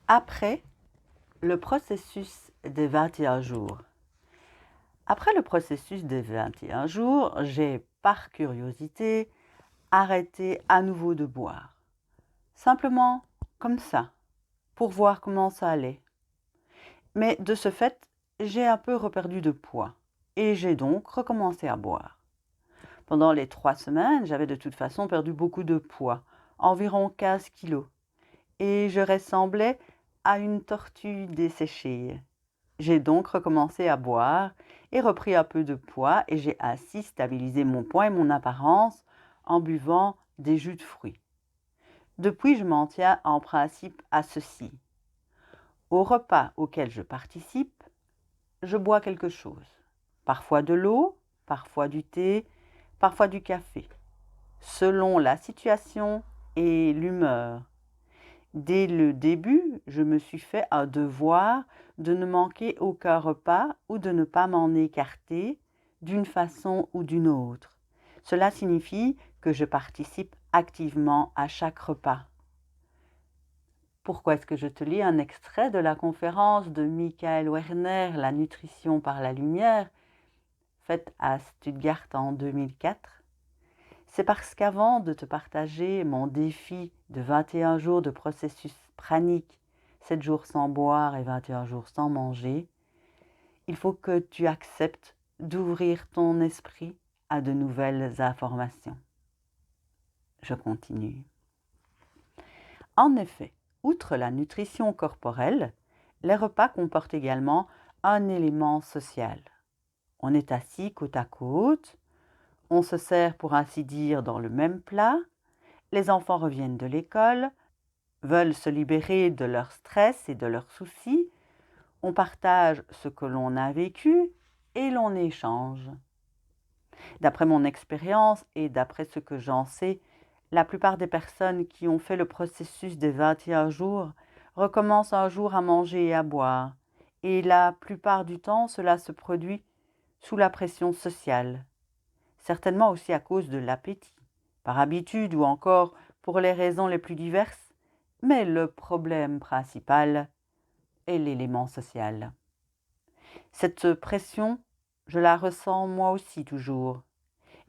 Après le processus des 21 jours. Après le processus des 21 jours, j'ai, par curiosité, arrêté à nouveau de boire. Simplement comme ça, pour voir comment ça allait. Mais de ce fait, j'ai un peu reperdu de poids et j'ai donc recommencé à boire. Pendant les 3 semaines, j'avais de toute façon perdu beaucoup de poids, environ 15 kilos, et je ressemblais à une tortue desséchée. J'ai donc recommencé à boire et repris un peu de poids et j'ai ainsi stabilisé mon poids et mon apparence en buvant des jus de fruits. Depuis, je m'en tiens en principe à ceci. Au repas auquel je participe, je bois quelque chose. Parfois de l'eau, parfois du thé, parfois du café, selon la situation et l'humeur. Dès le début, je me suis fait un devoir de ne manquer aucun repas ou de ne pas m'en écarter d'une façon ou d'une autre. Cela signifie que je participe activement à chaque repas. Pourquoi est-ce que je te lis un extrait de la conférence de Michael Werner, La nutrition par la lumière, faite à Stuttgart en 2004? C'est parce qu'avant de te partager mon défi de 21 jours de processus pranique, 7 jours sans boire et 21 jours sans manger, il faut que tu acceptes d'ouvrir ton esprit à de nouvelles informations. Je continue. En effet, outre la nutrition corporelle, les repas comportent également un élément social. On est assis côte à côte, on se sert pour ainsi dire dans le même plat, les enfants reviennent de l'école, veulent se libérer de leur stress et de leurs soucis, on partage ce que l'on a vécu et l'on échange. D'après mon expérience et d'après ce que j'en sais, la plupart des personnes qui ont fait le processus des 21 jours recommencent un jour à manger et à boire, et la plupart du temps cela se produit sous la pression sociale, certainement aussi à cause de l'appétit, par habitude ou encore pour les raisons les plus diverses, mais le problème principal est l'élément social. Cette pression, je la ressens moi aussi toujours,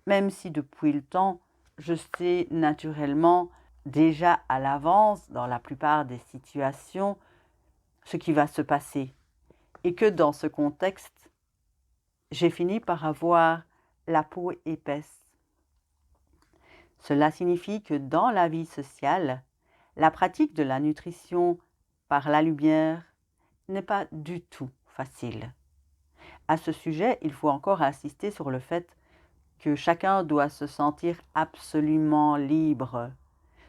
même si depuis le temps, je sais naturellement déjà à l'avance, dans la plupart des situations, ce qui va se passer, et que dans ce contexte, j'ai fini par avoir la peau épaisse. Cela signifie que dans la vie sociale, la pratique de la nutrition par la lumière n'est pas du tout facile. À ce sujet, il faut encore insister sur le fait que chacun doit se sentir absolument libre.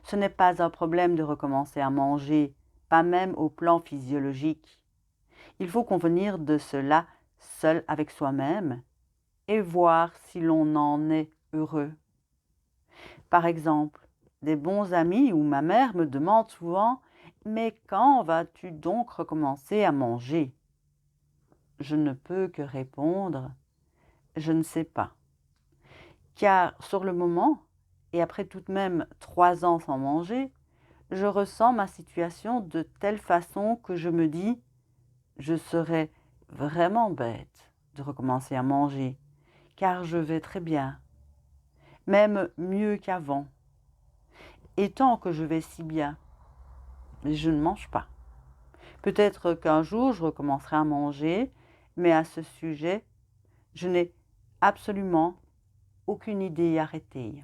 Ce n'est pas un problème de recommencer à manger, pas même au plan physiologique. Il faut convenir de cela seul avec soi-même et voir si l'on en est heureux. Par exemple, des bons amis ou ma mère me demandent souvent « Mais quand vas-tu donc recommencer à manger ?» Je ne peux que répondre « Je ne sais pas ». Car sur le moment, et après tout de même 3 ans sans manger, je ressens ma situation de telle façon que je me dis « Je serais vraiment bête de recommencer à manger, car je vais très bien, même mieux qu'avant. Et tant que je vais si bien, je ne mange pas. Peut-être qu'un jour je recommencerai à manger, mais à ce sujet, je n'ai absolument aucune idée arrêtée. »